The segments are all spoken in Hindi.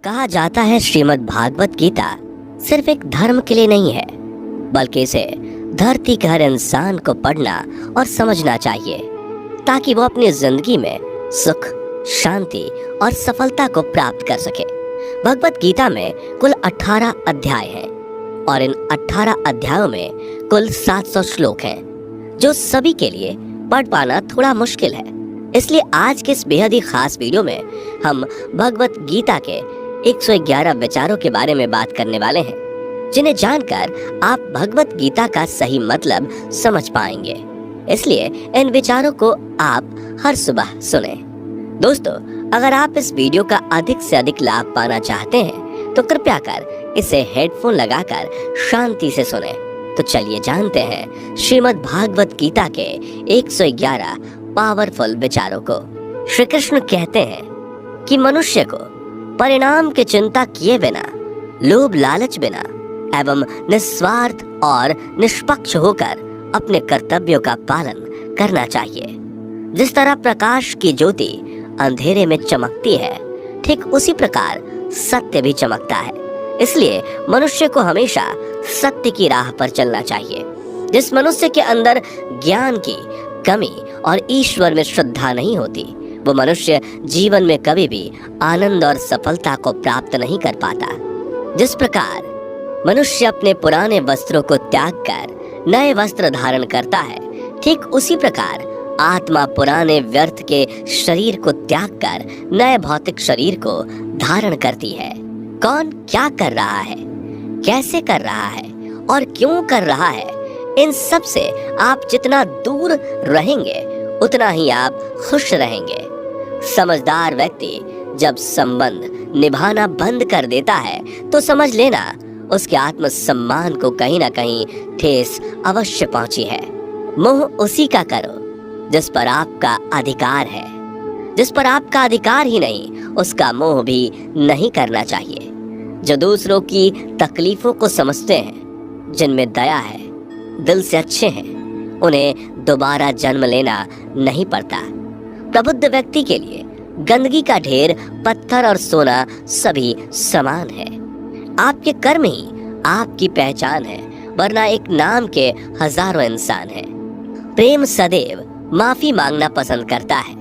कहा जाता है श्रीमद् भागवत गीता सिर्फ एक धर्म के लिए नहीं है, बल्कि इसे धरती के हर इंसान को पढ़ना और समझना चाहिए ताकि वो अपनी जिंदगी में सुख, शांति और सफलता को प्राप्त कर सके। भगवत गीता में कुल 18 अध्याय हैं और इन 18 अध्यायों में कुल 700 श्लोक हैं, जो सभी के लिए पढ़ पाना थोड़ा मुश्किल है। इसलिए आज के इस बेहद ही खास वीडियो में हम भगवत गीता के 111 विचारों के बारे में बात करने वाले हैं, जिन्हें जानकर आप भगवत गीता का सही मतलब समझ पाएंगे। इसलिए इन विचारों को आप हर सुबह सुने। दोस्तों, अगर आप इस वीडियो का अधिक से अधिक लाभ पाना चाहते हैं तो कृपया कर इसे हेडफोन लगाकर शांति से सुने। तो चलिए जानते हैं श्रीमद् भागवत गीता के 111 पावरफुल विचारों को। श्री कृष्ण कहते हैं कि मनुष्य को परिणाम की चिंता किए बिना, लोभ लालच बिना एवं निस्वार्थ और निष्पक्ष होकर अपने कर्तव्यों का पालन करना चाहिए। जिस तरह प्रकाश की ज्योति अंधेरे में चमकती है, ठीक उसी प्रकार सत्य भी चमकता है। इसलिए मनुष्य को हमेशा सत्य की राह पर चलना चाहिए। जिस मनुष्य के अंदर ज्ञान की कमी और ईश्वर में श्रद्धा नहीं होती, वो मनुष्य जीवन में कभी भी आनंद और सफलता को प्राप्त नहीं कर पाता। जिस प्रकार मनुष्य अपने पुराने वस्त्रों को त्याग कर नए वस्त्र धारण करता है, ठीक उसी प्रकार आत्मा पुराने व्यर्थ के शरीर को त्याग कर नए भौतिक शरीर को धारण करती है। कौन क्या कर रहा है, कैसे कर रहा है और क्यों कर रहा है, इन सब से आप जितना दूर रहेंगे उतना ही आप खुश रहेंगे। समझदार व्यक्ति जब संबंध निभाना बंद कर देता है तो समझ लेना उसके आत्मसम्मान को कहीं ना कहीं ठेस अवश्य पहुंची है। मोह उसी का करो जिस पर आपका अधिकार है। जिस पर आपका अधिकार ही नहीं, उसका मोह भी नहीं करना चाहिए। जो दूसरों की तकलीफों को समझते हैं, जिनमें दया है, दिल से अच्छे हैं, उन्हें दोबारा जन्म लेना नहीं पड़ता। प्रबुद्ध व्यक्ति के लिए गंदगी का ढेर, पत्थर और सोना सभी समान है। आपके कर्म ही आपकी पहचान है, वरना एक नाम के हजारों इंसान हैं। प्रेम सदैव माफी मांगना पसंद करता है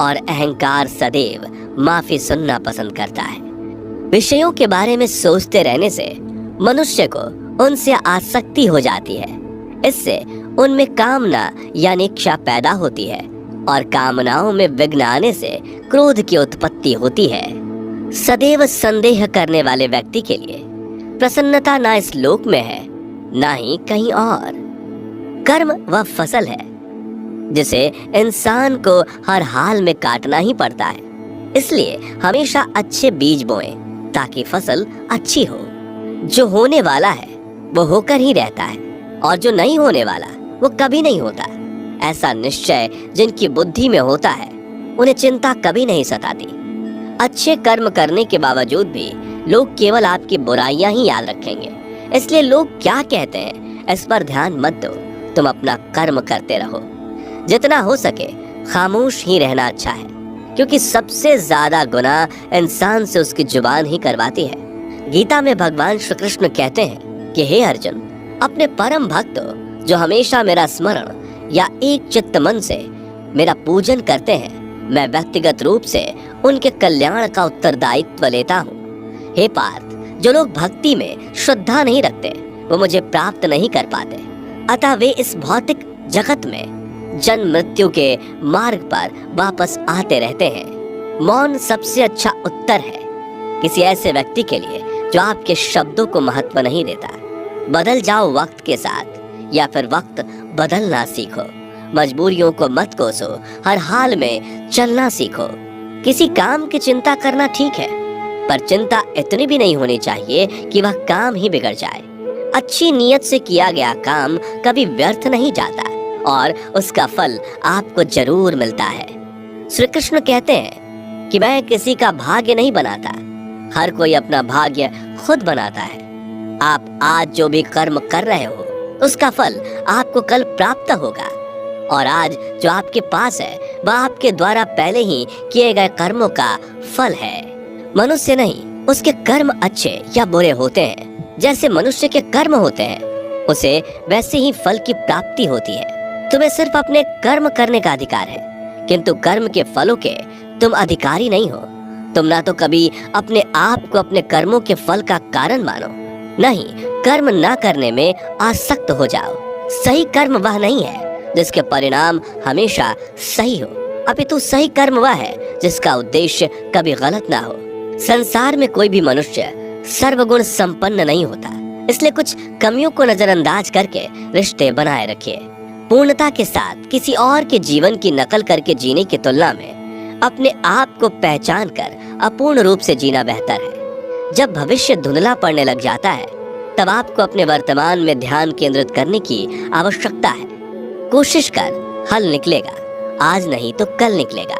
और अहंकार सदैव माफी सुनना पसंद करता है। विषयों के बारे में सोचते रहने से मनुष्य को उनसे आसक्ति हो जाती है। इससे उनमें कामना यानी इच्छा पैदा होती है और कामनाओं में विघ्न आने से क्रोध की उत्पत्ति होती है। सदैव संदेह करने वाले व्यक्ति के लिए प्रसन्नता ना इस लोक में है, ना ही कहीं और। कर्म वह फसल है जिसे इंसान को हर हाल में काटना ही पड़ता है। इसलिए हमेशा अच्छे बीज बोएं ताकि फसल अच्छी हो। जो होने वाला है वो होकर ही रहता है और जो नहीं होने वाला वो कभी नहीं होता। ऐसा निश्चय जिनकी बुद्धि में होता है, उन्हें चिंता कभी नहीं सताती। अच्छे कर्म करने के बावजूद भी लोग केवल आपकी बुराइयां ही याद रखेंगे। इसलिए लोग क्या कहते हैं इस पर ध्यान मत दो, तुम अपना कर्म करते रहो। जितना हो सके खामोश ही रहना अच्छा है, क्योंकि सबसे ज्यादा गुनाह इंसान से उसकी जुबान ही करवाती है। गीता में भगवान श्री कृष्ण कहते हैं कि हे अर्जुन, अपने परम भक्तों जो हमेशा मेरा स्मरण या एक चित्त मन से मेरा पूजन करते हैं, मैं व्यक्तिगत रूप से उनके कल्याण का उत्तरदायित्व लेता हूँ। हे पार्थ, जो लोग भक्ति में श्रद्धा नहीं रखते वो मुझे प्राप्त नहीं कर पाते। अतः वे इस भौतिक जगत में जन्म मृत्यु के मार्ग पर वापस आते रहते हैं। मौन सबसे अच्छा उत्तर है किसी ऐसे व्यक्ति के लिए जो आपके शब्दों को महत्व नहीं देता। बदल जाओ वक्त के साथ, या फिर वक्त बदलना सीखो। मजबूरियों को मत कोसो, हर हाल में चलना सीखो। किसी काम की चिंता करना ठीक है, पर चिंता इतनी भी नहीं होनी चाहिए कि वह काम ही बिगड़ जाए। अच्छी नीयत से किया गया काम कभी व्यर्थ नहीं जाता और उसका फल आपको जरूर मिलता है। श्री कृष्ण कहते हैं कि मैं किसी का भाग्य नहीं बनाता, हर कोई अपना भाग्य खुद बनाता है। आप आज जो भी कर्म कर रहे हो उसका फल आपको कल प्राप्त होगा, और आज जो आपके पास है वह आपके द्वारा पहले ही किए गए कर्मों का फल है। मनुष्य नहीं उसके कर्म अच्छे या बुरे होते हैं, जैसे मनुष्य के कर्म होते हैं, उसे वैसे ही फल की प्राप्ति होती है। तुम्हें सिर्फ अपने कर्म करने का अधिकार है, किंतु कर्म के फलों के तुम अधिकारी नहीं हो। तुम ना तो कभी अपने आप को अपने कर्मों के फल का कारण मानो, नहीं कर्म ना करने में आसक्त हो जाओ। सही कर्म वह नहीं है जिसके परिणाम हमेशा सही हो, अपितु सही कर्म वह है जिसका उद्देश्य कभी गलत ना हो। संसार में कोई भी मनुष्य सर्वगुण संपन्न नहीं होता, इसलिए कुछ कमियों को नजरअंदाज करके रिश्ते बनाए रखिए। पूर्णता के साथ किसी और के जीवन की नकल करके जीने की तुलना में अपने आप को पहचान कर अपूर्ण रूप से जीना बेहतर है। जब भविष्य धुंधला पड़ने लग जाता है, तब आपको अपने वर्तमान में ध्यान केंद्रित करने की आवश्यकता है। कोशिश कर, हल निकलेगा, आज नहीं तो कल निकलेगा।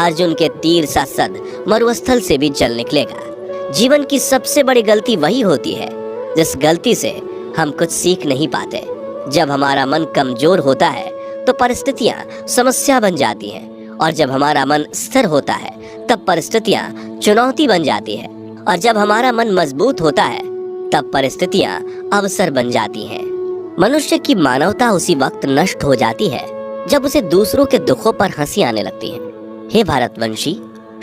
अर्जुन के तीर सा सद मरुस्थल से भी जल निकलेगा। जीवन की सबसे बड़ी गलती वही होती है जिस गलती से हम कुछ सीख नहीं पाते। जब हमारा मन कमजोर होता है तो परिस्थितियां समस्या बन जाती हैं, और जब हमारा मन स्थिर होता है तब परिस्थितियां चुनौती बन जाती है, और जब हमारा मन मजबूत होता है तब परिस्थितियां अवसर बन जाती हैं। मनुष्य की मानवता उसी वक्त नष्ट हो जाती है जब उसे दूसरों के दुखों पर हंसी आने लगती है। हे भारतवंशी,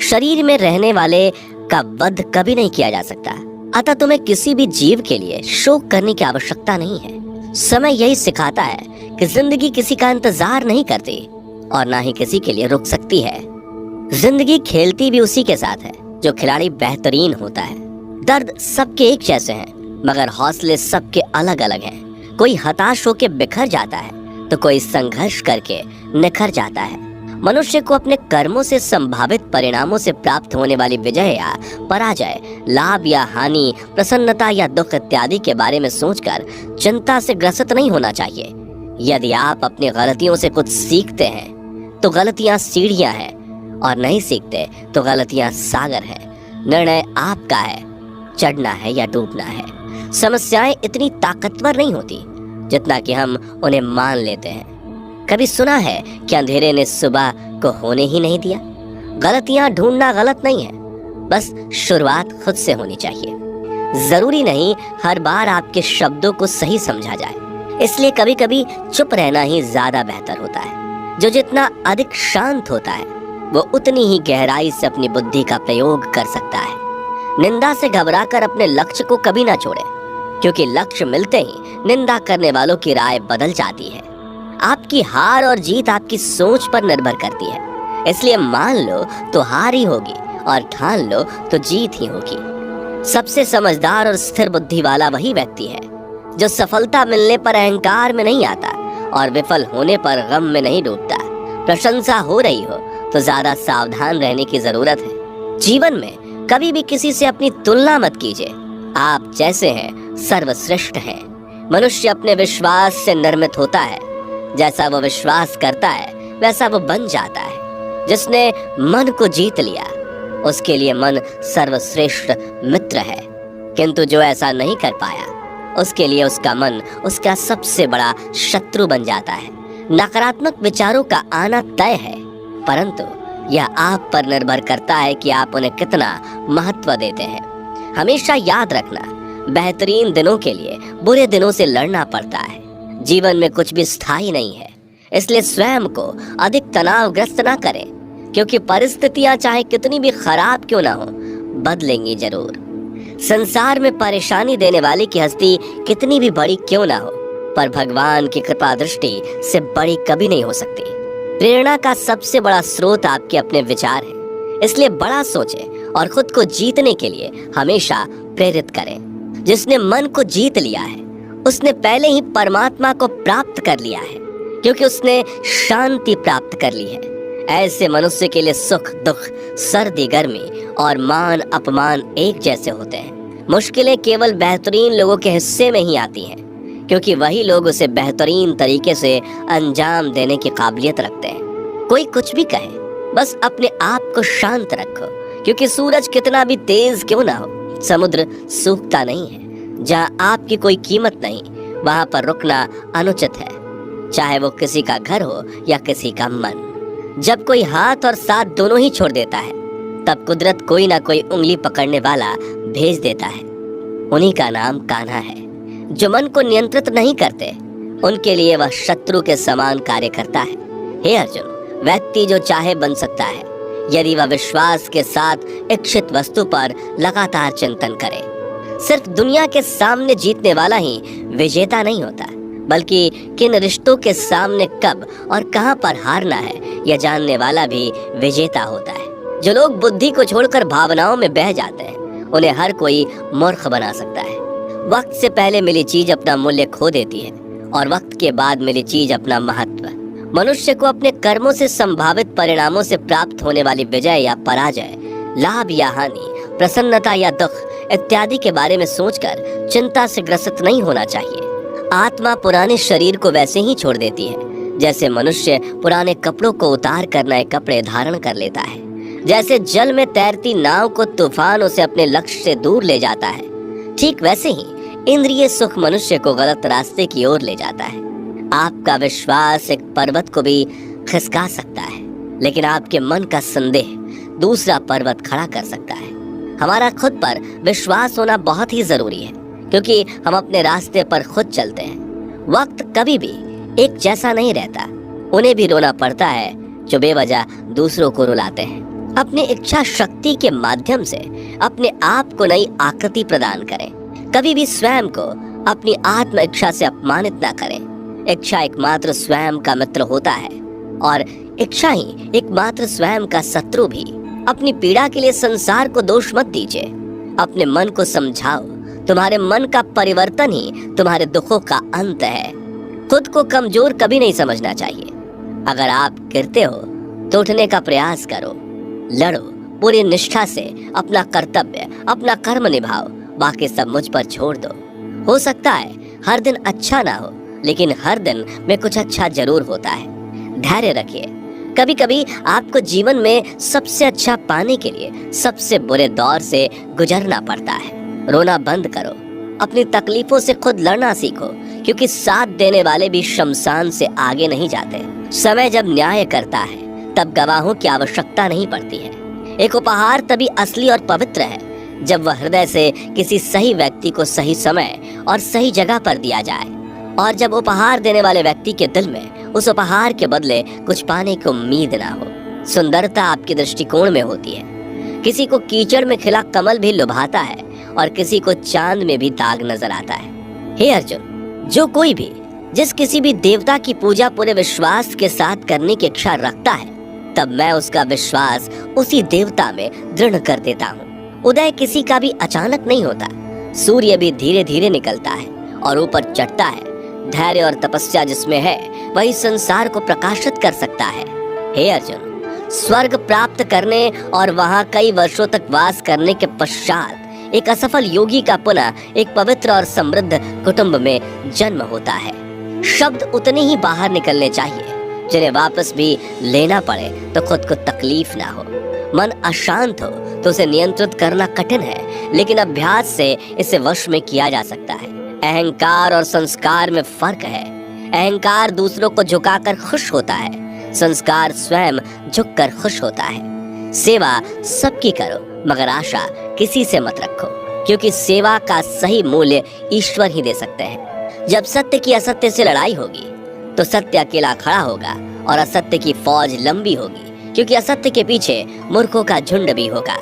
शरीर में रहने वाले का वध कभी नहीं किया जा सकता, अतः तुम्हें किसी भी जीव के लिए शोक करने की आवश्यकता नहीं है। समय यही सिखाता है कि जिंदगी किसी का इंतजार नहीं करती और ना ही किसी के लिए रुक सकती है। जिंदगी खेलती भी उसी के साथ है जो खिलाड़ी बेहतरीन होता है। दर्द सबके एक जैसे हैं, मगर हौसले सबके अलग अलग हैं। कोई हताश होकर बिखर जाता है तो कोई संघर्ष करके निखर जाता है। मनुष्य को अपने कर्मों से संभावित परिणामों से प्राप्त होने वाली विजय या पराजय, लाभ या हानि, प्रसन्नता या दुख इत्यादि के बारे में सोचकर चिंता से ग्रसित नहीं होना चाहिए। यदि आप अपनी गलतियों से कुछ सीखते हैं तो गलतियां सीढ़ियां हैं, और नहीं सीखते तो गलतियां सागर हैं। निर्णय आपका है, चढ़ना है या डूबना है। समस्याएं इतनी ताकतवर नहीं होती जितना कि हम उन्हें मान लेते हैं। कभी सुना है कि अंधेरे ने सुबह को होने ही नहीं दिया? गलतियां ढूंढना गलत नहीं है, बस शुरुआत खुद से होनी चाहिए। जरूरी नहीं हर बार आपके शब्दों को सही समझा जाए, इसलिए कभी कभी चुप रहना ही ज्यादा बेहतर होता है। जो जितना अधिक शांत होता है वो उतनी ही गहराई से अपनी बुद्धि का प्रयोग कर सकता है। निंदा से घबराकर अपने लक्ष्य को कभी ना छोड़े, क्योंकि लक्ष्य मिलते ही निंदा करने वालों की राय बदल जाती है। आपकी हार और जीत आपकी सोच पर निर्भर करती है, इसलिए मान लो तो हार ही होगी और ठान लो तो जीत ही होगी। सबसे समझदार और स्थिर बुद्धि वाला वही व्यक्ति है जो सफलता मिलने पर अहंकार में नहीं आता और विफल होने पर गम में नहीं डूबता। प्रशंसा हो रही हो तो ज्यादा सावधान रहने की जरूरत है। जीवन में कभी भी किसी से अपनी तुलना मत कीजिए। आप जैसे हैं सर्वश्रेष्ठ हैं। मनुष्य अपने विश्वास से निर्मित होता है। जैसा वो विश्वास करता है वैसा वो बन जाता है। जिसने मन को जीत लिया उसके लिए मन सर्वश्रेष्ठ मित्र है, किंतु जो ऐसा नहीं कर पाया उसके लिए उसका मन उसका सबसे बड़ा शत्रु बन जाता है। नकारात्मक विचारों का आना तय है, परंतु यह आप पर निर्भर करता है कि आप उन्हें कितना महत्व देते हैं। हमेशा याद रखना, बेहतरीन दिनों के लिए बुरे दिनों से लड़ना पड़ता है। जीवन में कुछ भी स्थायी नहीं है, इसलिए स्वयं को अधिक तनावग्रस्त ना करें, क्योंकि परिस्थितियां चाहे कितनी भी खराब क्यों ना हो बदलेंगी जरूर। संसार में परेशानी देने वाले की हस्ती कितनी भी बड़ी क्यों ना हो, पर भगवान की कृपा दृष्टि से बड़ी कभी नहीं हो सकती। प्रेरणा का सबसे बड़ा स्रोत आपके अपने विचार हैं, इसलिए बड़ा सोचें और खुद को जीतने के लिए हमेशा प्रेरित करें। जिसने मन को जीत लिया है उसने पहले ही परमात्मा को प्राप्त कर लिया है, क्योंकि उसने शांति प्राप्त कर ली है। ऐसे मनुष्य के लिए सुख दुख, सर्दी गर्मी और मान अपमान एक जैसे होते हैं। मुश्किलें केवल बेहतरीन लोगों के हिस्से में ही आती हैं, क्योंकि वही लोग उसे बेहतरीन तरीके से अंजाम देने की काबिलियत रखते हैं। कोई कुछ भी कहे, बस अपने आप को शांत रखो, क्योंकि सूरज कितना भी तेज क्यों ना हो, समुद्र सूखता नहीं है। जहाँ आपकी कोई कीमत नहीं, वहाँ पर रुकना अनुचित है, चाहे वो किसी का घर हो या किसी का मन। जब कोई हाथ और साथ दोनों ही छोड़ देता है तब कुदरत कोई ना कोई उंगली पकड़ने वाला भेज देता है। उन्हीं का नाम कान्हा है। जो मन को नियंत्रित नहीं करते, उनके लिए वह शत्रु के समान कार्य करता है। हे अर्जुन, व्यक्ति जो चाहे बन सकता है यदि वह विश्वास के साथ इच्छित वस्तु पर लगातार चिंतन करे। सिर्फ दुनिया के सामने जीतने वाला ही विजेता नहीं होता, बल्कि किन रिश्तों के सामने कब और कहां पर हारना है यह जानने वाला भी विजेता होता है। जो लोग बुद्धि को छोड़कर भावनाओं में बह जाते हैं, उन्हें हर कोई मूर्ख बना सकता है। वक्त से पहले मिली चीज अपना मूल्य खो देती है और वक्त के बाद मिली चीज अपना महत्व। मनुष्य को अपने कर्मों से संभावित परिणामों से प्राप्त होने वाली विजय या पराजय, लाभ या हानि, प्रसन्नता या दुख इत्यादि के बारे में सोचकर चिंता से ग्रसित नहीं होना चाहिए। आत्मा पुराने शरीर को वैसे ही छोड़ देती है जैसे मनुष्य पुराने कपड़ों को उतार कर नए कपड़े धारण कर लेता है। जैसे जल में तैरती नाव को तूफान उसे अपने लक्ष्य से दूर ले जाता है, ठीक वैसे ही इंद्रिय सुख मनुष्य को गलत रास्ते की ओर ले जाता है। आपका विश्वास एक पर्वत को भी खिसका सकता है, लेकिन आपके मन का संदेह दूसरा पर्वत खड़ा कर सकता है। हमारा खुद पर विश्वास होना बहुत ही जरूरी है, क्योंकि हम अपने रास्ते पर खुद चलते हैं। वक्त कभी भी एक जैसा नहीं रहता। उन्हें भी रोना पड़ता है जो बेवजह दूसरों को रुलाते हैं। अपनी इच्छा शक्ति के माध्यम से अपने आप को नई आकृति प्रदान करें। कभी भी स्वयं को अपनी आत्म इच्छा से अपमानित न करें। इच्छा एकमात्र स्वयं का मित्र होता है और इच्छा ही एकमात्र स्वयं का शत्रु भी। अपनी पीड़ा के लिए संसार को दोष मत दीजिए। अपने मन को समझाओ। तुम्हारे मन का परिवर्तन ही तुम्हारे दुखों का अंत है। खुद को कमजोर कभी नहीं समझना चाहिए। अगर आप गिरते हो तो उठने का प्रयास करो, लड़ो, पूरी निष्ठा से अपना कर्तव्य, अपना कर्म निभाओ, बाकी सब मुझ पर छोड़ दो। हो सकता है हर दिन अच्छा ना हो, लेकिन हर दिन में कुछ अच्छा जरूर होता है। धैर्य रखिए। कभी कभी आपको जीवन में सबसे अच्छा पाने के लिए सबसे बुरे दौर से गुजरना पड़ता है। रोना बंद करो। अपनी तकलीफों से खुद लड़ना सीखो, क्योंकि साथ देने वाले भी शमशान से आगे नहीं जाते। समय जब न्याय करता है तब गवाहों की आवश्यकता नहीं पड़ती है। एक उपहार तभी असली और पवित्र है जब वह हृदय से किसी सही व्यक्ति को सही समय और सही जगह पर दिया जाए, और जब उपहार देने वाले व्यक्ति के दिल में उस उपहार के बदले कुछ पाने की उम्मीद ना हो। सुंदरता आपके दृष्टिकोण में होती है। किसी को कीचड़ में खिला कमल भी लुभाता है और किसी को चांद में भी दाग नजर आता है। हे अर्जुन, जो कोई भी जिस किसी भी देवता की पूजा पूरे विश्वास के साथ करने की इच्छा रखता है, तब मैं उसका विश्वास उसी देवता में दृढ़ कर देता हूँ। उदय किसी का भी अचानक नहीं होता। सूर्य भी धीरे धीरे निकलता है और ऊपर चढ़ता है। धैर्य और तपस्या जिसमें है वही संसार को प्रकाशित कर सकता है। हे अर्जुन, स्वर्ग प्राप्त करने और वहां कई वर्षों तक वास करने के पश्चात एक असफल योगी का पुनः एक पवित्र और समृद्ध कुटुंब में जन्म होता है। शब्द उतने ही बाहर निकलने चाहिए जिन्हें वापस भी लेना पड़े तो खुद को तकलीफ ना हो। मन अशांत हो तो उसे नियंत्रित करना कठिन है, लेकिन अभ्यास से इसे वश में किया जा सकता है। अहंकार और संस्कार में फर्क है। अहंकार दूसरों को झुकाकर खुश होता है, संस्कार स्वयं झुककर खुश होता है। सेवा सबकी करो, मगर आशा किसी से मत रखो, क्योंकि सेवा का सही मूल्य ईश्वर ही दे सकते हैं। जब सत्य की असत्य से लड़ाई होगी तो सत्य अकेला खड़ा होगा और असत्य की फौज लंबी होगी, क्योंकि असत्य के पीछे मूर्खों का झुंड भी होगा।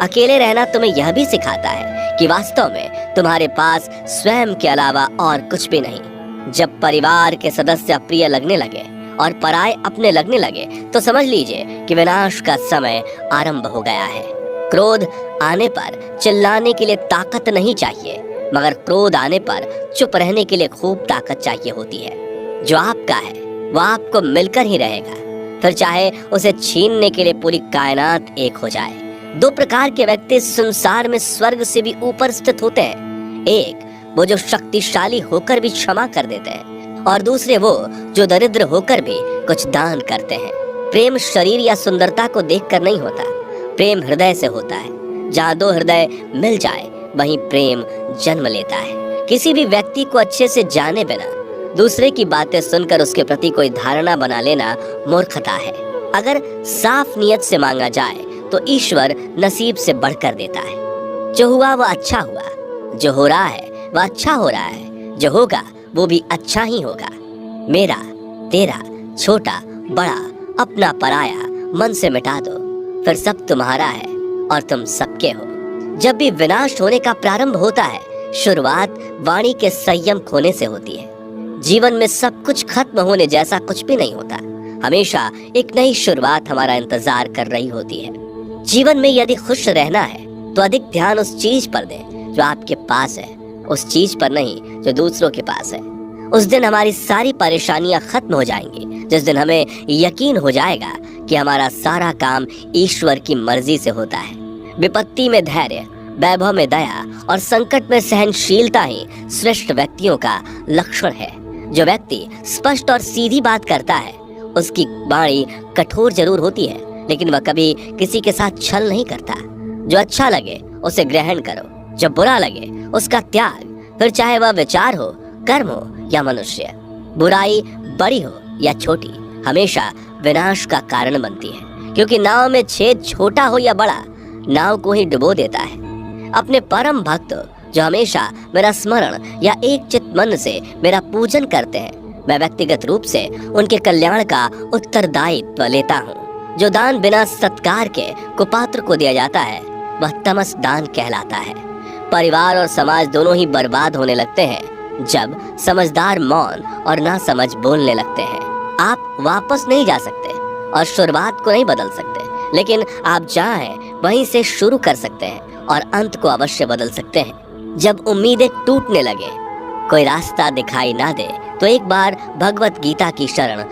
अकेले रहना तुम्हें यह भी सिखाता है कि वास्तव में तुम्हारे पास स्वयं के अलावा और कुछ भी नहीं। जब परिवार के सदस्य अप्रिय लगने लगे और पराये अपने लगने लगे तो समझ लीजिए कि विनाश का समय आरंभ हो गया है। क्रोध आने पर चिल्लाने के लिए ताकत नहीं चाहिए, मगर क्रोध आने पर चुप रहने के लिए खूब ताकत चाहिए होती है। जो आपका है वह आपको मिलकर ही रहेगा, फिर चाहे उसे छीनने के लिए पूरी कायनात एक हो जाए। दो प्रकार के व्यक्ति संसार में स्वर्ग से भी ऊपर स्थित होते हैं। एक वो जो शक्तिशाली होकर भी क्षमा कर देते हैं, और दूसरे वो जो दरिद्र होकर भी कुछ दान करते हैं। प्रेम शरीर या सुंदरता को देखकर नहीं होता, प्रेम हृदय से होता है। जहाँ दो हृदय मिल जाए वहीं प्रेम जन्म लेता है। किसी भी व्यक्ति को अच्छे से जाने बिना दूसरे की बातें सुनकर उसके प्रति कोई धारणा बना लेना मूर्खता है। अगर साफ नियत से मांगा जाए तो ईश्वर नसीब से बढ़कर देता है। जो हुआ वह अच्छा हुआ, जो हो रहा है वह अच्छा हो रहा है, जो होगा वो भी अच्छा ही होगा। मेरा, तेरा, छोटा, बड़ा, अपना, पराया मन से मिटा दो, फिर सब तुम्हारा है और तुम सबके हो। जब भी विनाश होने का प्रारंभ होता है, शुरुआत वाणी के संयम खोने से होती है। जीवन में सब कुछ खत्म होने जैसा कुछ भी नहीं होता। हमेशा एक नई शुरुआत हमारा इंतजार कर रही होती है। जीवन में यदि खुश रहना है तो अधिक ध्यान उस चीज पर दें जो आपके पास है, उस चीज पर नहीं जो दूसरों के पास है। उस दिन हमारी सारी परेशानियां खत्म हो जाएंगी, जिस दिन हमें यकीन हो जाएगा कि हमारा सारा काम ईश्वर की मर्जी से होता है। विपत्ति में धैर्य, वैभव में दया और संकट में सहनशीलता ही श्रेष्ठ व्यक्तियों का लक्षण है। जो व्यक्ति स्पष्ट और सीधी बात करता है, उसकी वाणी कठोर जरूर होती है, लेकिन वह कभी किसी के साथ छल नहीं करता। जो अच्छा लगे उसे ग्रहण करो, जो बुरा लगे उसका त्याग, फिर चाहे वह विचार हो, कर्म हो या मनुष्य। बुराई बड़ी हो या छोटी हमेशा विनाश का कारण बनती है, क्योंकि नाव में छेद छोटा हो या बड़ा, नाव को ही डुबो देता है। अपने परम भक्त जो हमेशा मेरा स्मरण या एक चित्त मन से मेरा पूजन करते हैं, मैं व्यक्तिगत रूप से उनके कल्याण का उत्तरदायित्व लेता हूँ। जो दान बिना सत्कार के कुपात्र को दिया जाता है, वह तमस दान कहलाता है। परिवार और समाज दोनों ही बर्बाद होने लगते हैं जब समझदार मौन और ना समझ बोलने लगते हैं। आप वापस नहीं जा सकते और शुरुआत को नहीं बदल सकते, लेकिन आप चाहें वहीं से शुरू कर सकते हैं और अंत को अवश्य बदल सकते हैं। जब उम्मीदें टूटने लगे, कोई रास्ता दिखाई ना दे, तो एक बार भगवत गीता की शरण